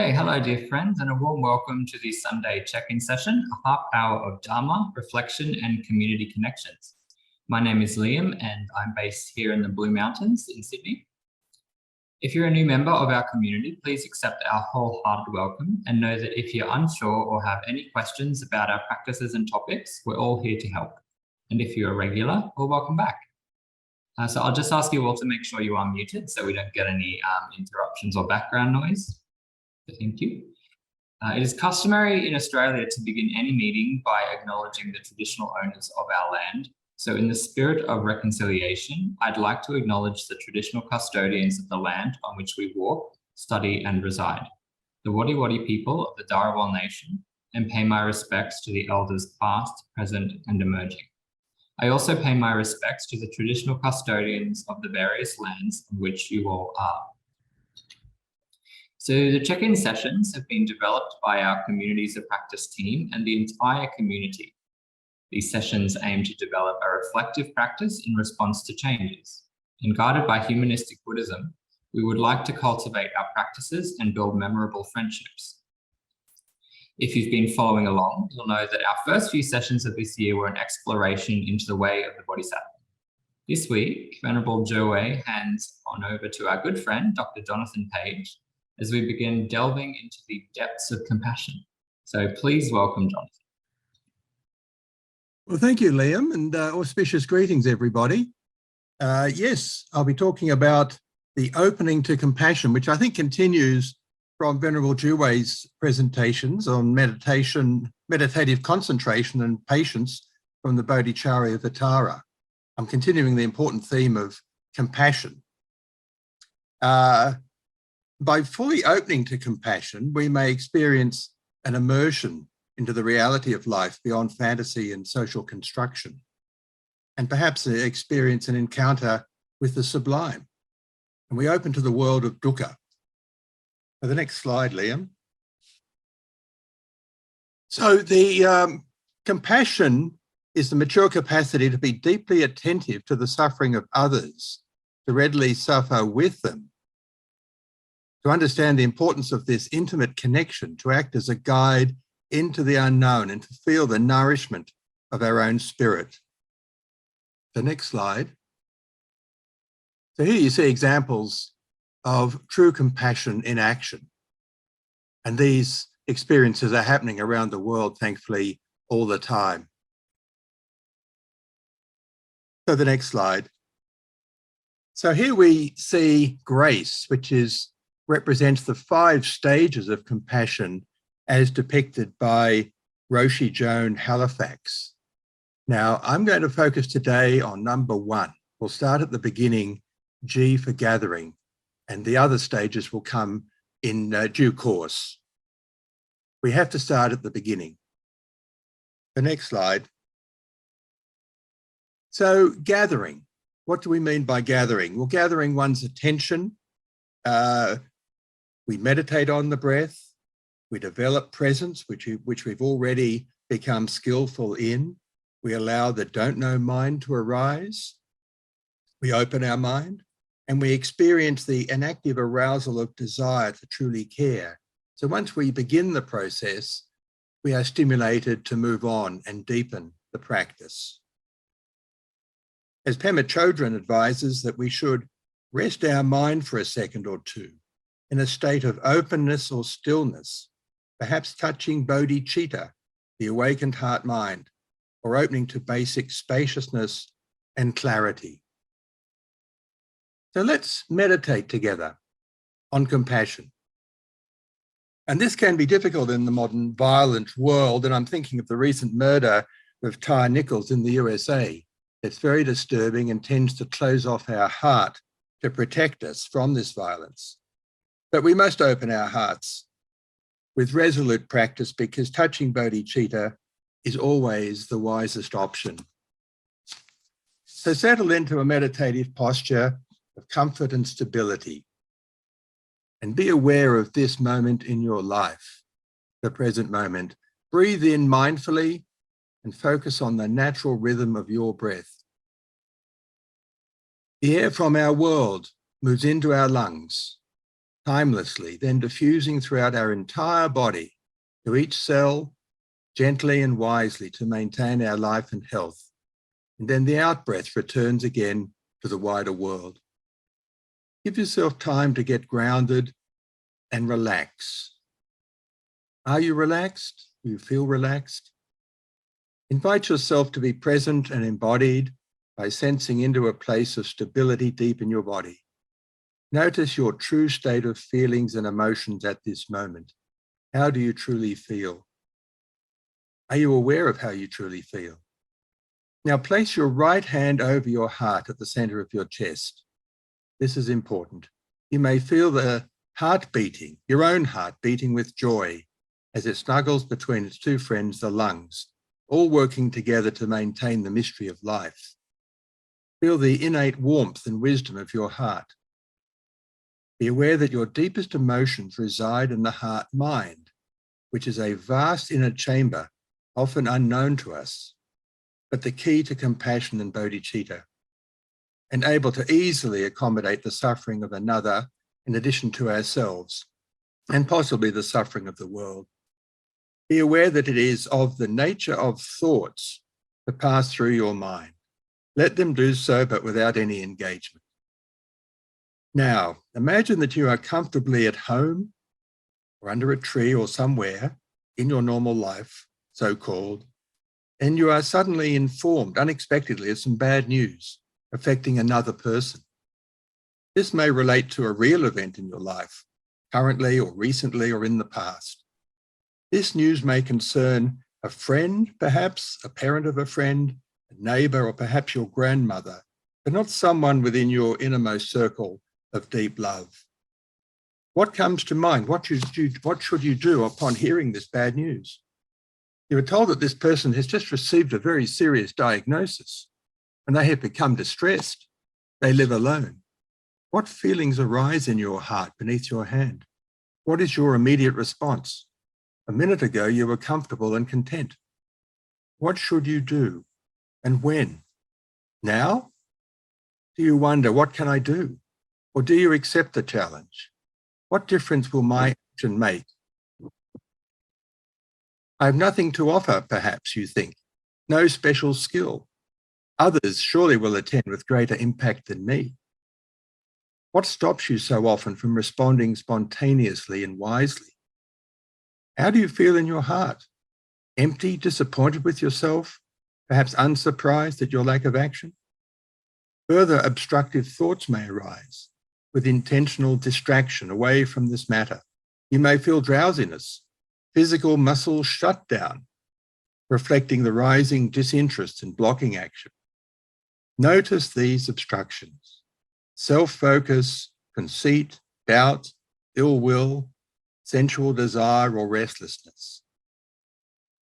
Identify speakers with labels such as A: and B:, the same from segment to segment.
A: Okay, hello dear friends, and a warm welcome to the Sunday check-in session, a half hour of Dharma, reflection and community connections. My name is Liam and I'm based here in the Blue Mountains in Sydney. If you're a new member of our community, please accept our wholehearted welcome and know that if you're unsure or have any questions about our practices and topics, we're all here to help. And if you're a regular, well, welcome back. So I'll just ask you all to make sure you are muted so we don't get any interruptions or background noise. Thank you. It is customary in Australia to begin any meeting by acknowledging the traditional owners of our land. So in the spirit of reconciliation, I'd like to acknowledge the traditional custodians of the land on which we walk, study and reside, the Wadi Wadi people of the Dharawal Nation, and pay my respects to the elders past, present and emerging. I also pay my respects to the traditional custodians of the various lands on which you all are. So the check-in sessions have been developed by our Communities of Practice team and the entire community. These sessions aim to develop a reflective practice in response to changes. And guided by humanistic Buddhism, we would like to cultivate our practices and build memorable friendships. If you've been following along, you'll know that our first few sessions of this year were an exploration into the way of the Bodhisattva. This week, Venerable Joe hands on over to our good friend, Dr. Jonathan Page, as we begin delving into the depths of compassion. So please welcome Jonathan.
B: Well, thank you, Liam, and auspicious greetings, everybody. Yes, I'll be talking about the opening to compassion, which I think continues from Venerable Juwei's presentations on meditation, meditative concentration and patience from the Bodhicharyavatara. I'm continuing the important theme of compassion. By fully opening to compassion, we may experience an immersion into the reality of life beyond fantasy and social construction, and perhaps experience an encounter with the sublime. And we open to the world of dukkha. For the next slide, Liam. So the compassion is the mature capacity to be deeply attentive to the suffering of others, to readily suffer with them, to understand the importance of this intimate connection, to act as a guide into the unknown and to feel the nourishment of our own spirit. The next slide. So here you see examples of true compassion in action. And these experiences are happening around the world, thankfully, all the time. So the next slide. So here we see grace, which represents the 5 stages of compassion as depicted by Roshi Joan Halifax. Now, I'm going to focus today on number 1. We'll start at the beginning, G for gathering, and the other stages will come in due course. We have to start at the beginning. The next slide. So gathering, what do we mean by gathering? Well, gathering one's attention. We meditate on the breath. We develop presence, which we've already become skillful in. We allow the don't know mind to arise. We open our mind and we experience an active arousal of desire to truly care. So once we begin the process, we are stimulated to move on and deepen the practice. As Pema Chodron advises that we should rest our mind for a second or two in a state of openness or stillness, perhaps touching bodhicitta, the awakened heart-mind, or opening to basic spaciousness and clarity. So let's meditate together on compassion. And this can be difficult in the modern violent world, and I'm thinking of the recent murder of Ty Nichols in the USA. It's very disturbing and tends to close off our heart to protect us from this violence. But we must open our hearts with resolute practice, because touching bodhicitta is always the wisest option. So settle into a meditative posture of comfort and stability, and be aware of this moment in your life, the present moment. Breathe in mindfully and focus on the natural rhythm of your breath. The air from our world moves into our lungs, timelessly, then diffusing throughout our entire body, to each cell, gently and wisely to maintain our life and health. And then the out-breath returns again to the wider world. Give yourself time to get grounded and relax. Are you relaxed? Do you feel relaxed? Invite yourself to be present and embodied by sensing into a place of stability deep in your body. Notice your true state of feelings and emotions at this moment. How do you truly feel? Are you aware of how you truly feel? Now place your right hand over your heart at the center of your chest. This is important. You may feel the heart beating, your own heart beating with joy as it snuggles between its two friends, the lungs, all working together to maintain the mystery of life. Feel the innate warmth and wisdom of your heart. Be aware that your deepest emotions reside in the heart mind, which is a vast inner chamber, often unknown to us, but the key to compassion and bodhicitta, and able to easily accommodate the suffering of another in addition to ourselves, and possibly the suffering of the world. Be aware that it is of the nature of thoughts to pass through your mind. Let them do so, but without any engagement. Now, imagine that you are comfortably at home or under a tree or somewhere in your normal life, so-called, and you are suddenly informed unexpectedly of some bad news affecting another person. This may relate to a real event in your life, currently or recently or in the past. This news may concern a friend, perhaps a parent of a friend, a neighbor, or perhaps your grandmother, but not someone within your innermost circle of deep love. What comes to mind? What should you do upon hearing this bad news? You are told that this person has just received a very serious diagnosis and they have become distressed. They live alone. What feelings arise in your heart beneath your hand? What is your immediate response? A minute ago, you were comfortable and content. What should you do and when? Now? Do you wonder, what can I do? Or do you accept the challenge? What difference will my action make? I have nothing to offer, perhaps, you think. No special skill. Others surely will attend with greater impact than me. What stops you so often from responding spontaneously and wisely? How do you feel in your heart? Empty, disappointed with yourself, perhaps unsurprised at your lack of action? Further obstructive thoughts may arise with intentional distraction away from this matter. You may feel drowsiness, physical muscle shutdown, reflecting the rising disinterest in blocking action. Notice these obstructions: self-focus, conceit, doubt, ill will, sensual desire, or restlessness.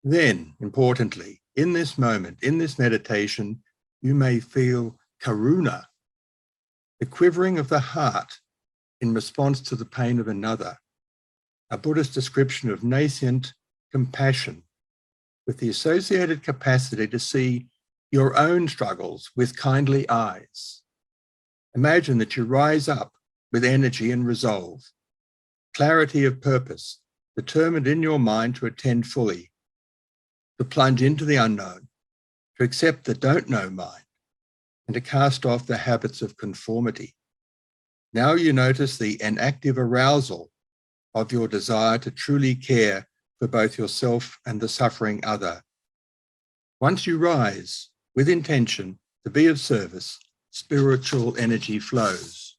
B: Then, importantly, in this moment, in this meditation, you may feel karuna, the quivering of the heart in response to the pain of another, a Buddhist description of nascent compassion with the associated capacity to see your own struggles with kindly eyes. Imagine that you rise up with energy and resolve, clarity of purpose, determined in your mind to attend fully, to plunge into the unknown, to accept the don't know mind, and to cast off the habits of conformity. Now you notice an active arousal of your desire to truly care for both yourself and the suffering other. Once you rise with intention to be of service, spiritual energy flows.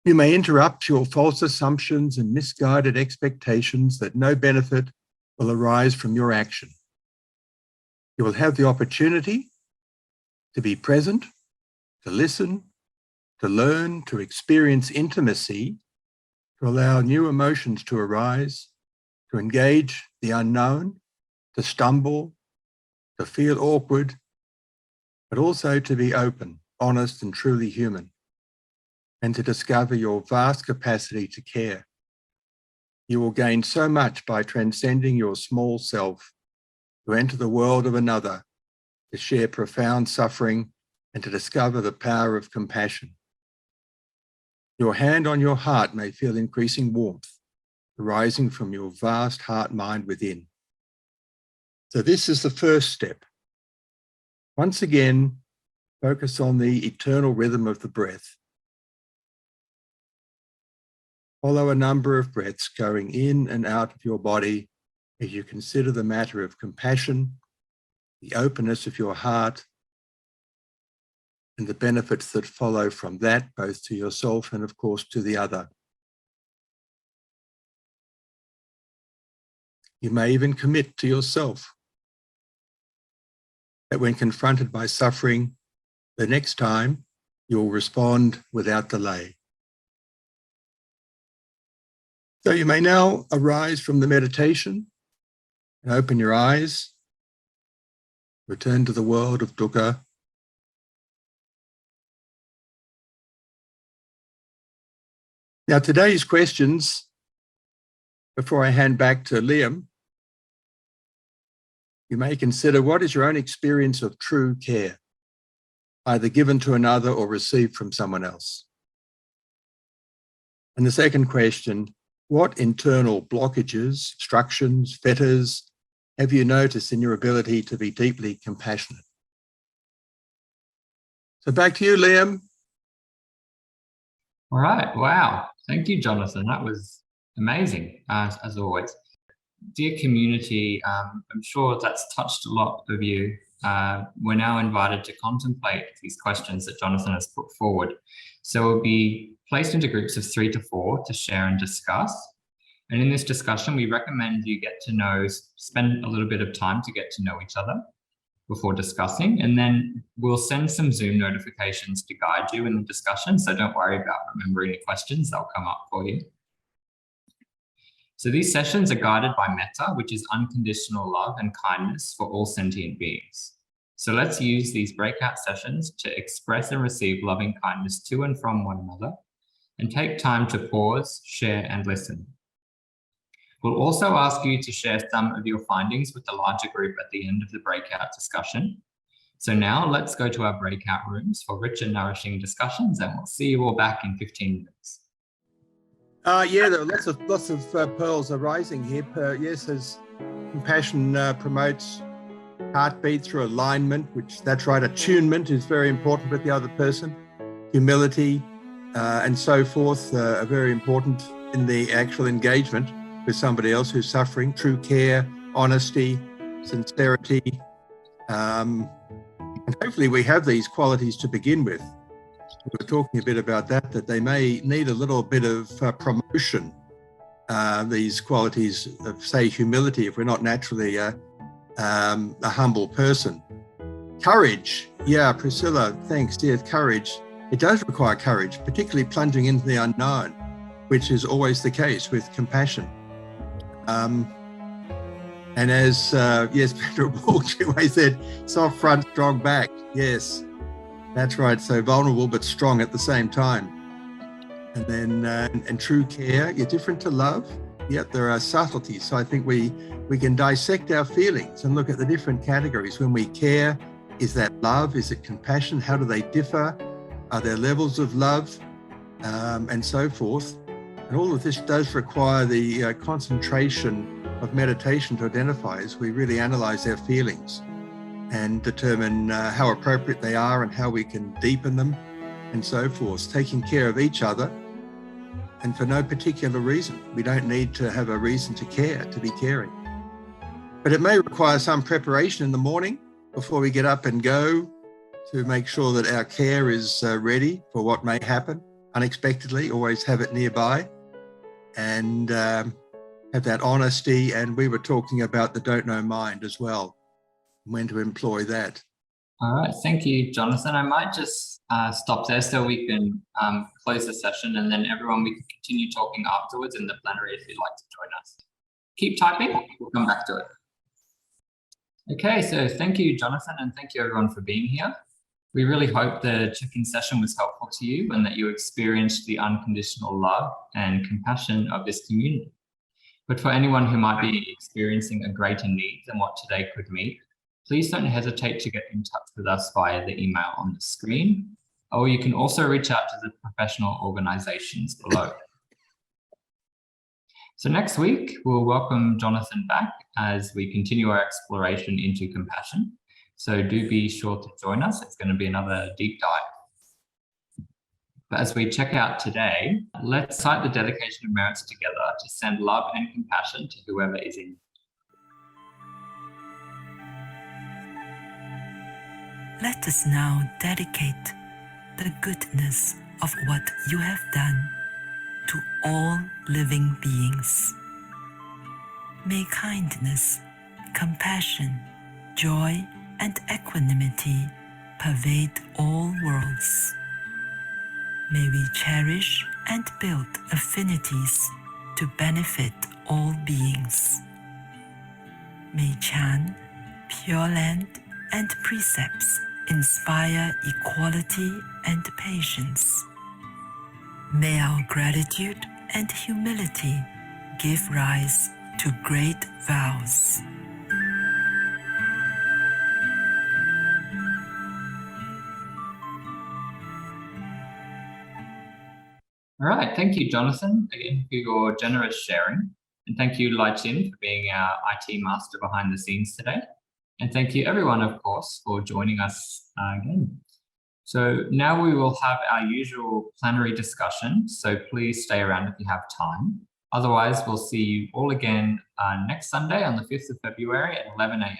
B: You may interrupt your false assumptions and misguided expectations that no benefit will arise from your action. You will have the opportunity to be present, to listen, to learn, to experience intimacy, to allow new emotions to arise, to engage the unknown, to stumble, to feel awkward, but also to be open, honest, and truly human, and to discover your vast capacity to care. You will gain so much by transcending your small self, to enter the world of another, to share profound suffering, and to discover the power of compassion. Your hand on your heart may feel increasing warmth arising from your vast heart mind within. So this is the first step. Once again, focus on the eternal rhythm of the breath. Follow a number of breaths going in and out of your body as you consider the matter of compassion, the openness of your heart, and the benefits that follow from that, both to yourself and, of course, to the other. You may even commit to yourself that when confronted by suffering, the next time you'll respond without delay. So you may now arise from the meditation and open your eyes, return to the world of dukkha. Now, today's questions, before I hand back to Liam, you may consider, what is your own experience of true care, either given to another or received from someone else? And the second question, what internal blockages, obstructions, fetters have you noticed in your ability to be deeply compassionate? So back to you, Liam.
A: All right. Wow. Thank you, Jonathan. That was amazing, as always. Dear community, I'm sure that's touched a lot of you. We're now invited to contemplate these questions that Jonathan has put forward. So we'll be placed into groups of 3 to 4 to share and discuss. And in this discussion, we recommend you get to know, spend a little bit of time to get to know each other before discussing, and then we'll send some Zoom notifications to guide you in the discussion. So don't worry about remembering the questions, they'll come up for you. So these sessions are guided by metta, which is unconditional love and kindness for all sentient beings. So let's use these breakout sessions to express and receive loving kindness to and from one another, and take time to pause, share, and listen. We'll also ask you to share some of your findings with the larger group at the end of the breakout discussion. So now let's go to our breakout rooms for rich and nourishing discussions, and we'll see you all back in 15 minutes.
B: Yeah, there are lots of pearls arising here. Yes, as compassion promotes heartbeat through alignment, which, that's right, attunement is very important with the other person. Humility and so forth are very important in the actual engagement with somebody else who's suffering. True care, honesty, sincerity. And hopefully we have these qualities to begin with. We were talking a bit about that they may need a little bit of promotion, these qualities of, say, humility, if we're not naturally a humble person. Courage, yeah, Priscilla, thanks, dear. Courage, it does require courage, particularly plunging into the unknown, which is always the case with compassion. And as, yes, Pedro Walsh said, soft front, strong back. Yes, that's right. So vulnerable, but strong at the same time. And then, and true care, you're different to love. Yet there are subtleties. So I think we can dissect our feelings and look at the different categories. When we care, is that love? Is it compassion? How do they differ? Are there levels of love? And so forth. And all of this does require the concentration of meditation to identify as we really analyze our feelings and determine how appropriate they are and how we can deepen them and so forth, taking care of each other and for no particular reason. We don't need to have a reason to care, to be caring. But it may require some preparation in the morning before we get up and go, to make sure that our care is ready for what may happen unexpectedly. Always have it nearby, and have that honesty. And we were talking about the don't know mind as well, when to employ that.
A: All right, thank you, Jonathan. I might just stop there so we can close the session, and then everyone, we can continue talking afterwards in the plenary if you'd like to join us. Keep typing, we'll come back to it. Okay, so thank you, Jonathan, and thank you everyone for being here. We really hope the check-in session was helpful to you and that you experienced the unconditional love and compassion of this community. But for anyone who might be experiencing a greater need than what today could meet, please don't hesitate to get in touch with us via the email on the screen or you can also reach out to the professional organizations below. So next week, we'll welcome Jonathan back as we continue our exploration into compassion. So do be sure to join us. It's going to be another deep dive. But as we check out today, let's cite the dedication of merits together to send love and compassion to whoever is in need.
C: Let us now dedicate the goodness of what you have done to all living beings. May kindness, compassion, joy, and equanimity pervade all worlds. May we cherish and build affinities to benefit all beings. May Chan, Pure Land, and precepts inspire equality and patience. May our gratitude and humility give rise to great vows.
A: All right, thank you, Jonathan, again for your generous sharing. And thank you, Lai Chin, for being our IT master behind the scenes today. And thank you, everyone, of course, for joining us again. So now we will have our usual plenary discussion, so please stay around if you have time. Otherwise, we'll see you all again next Sunday on the 5th of February at 11 a.m.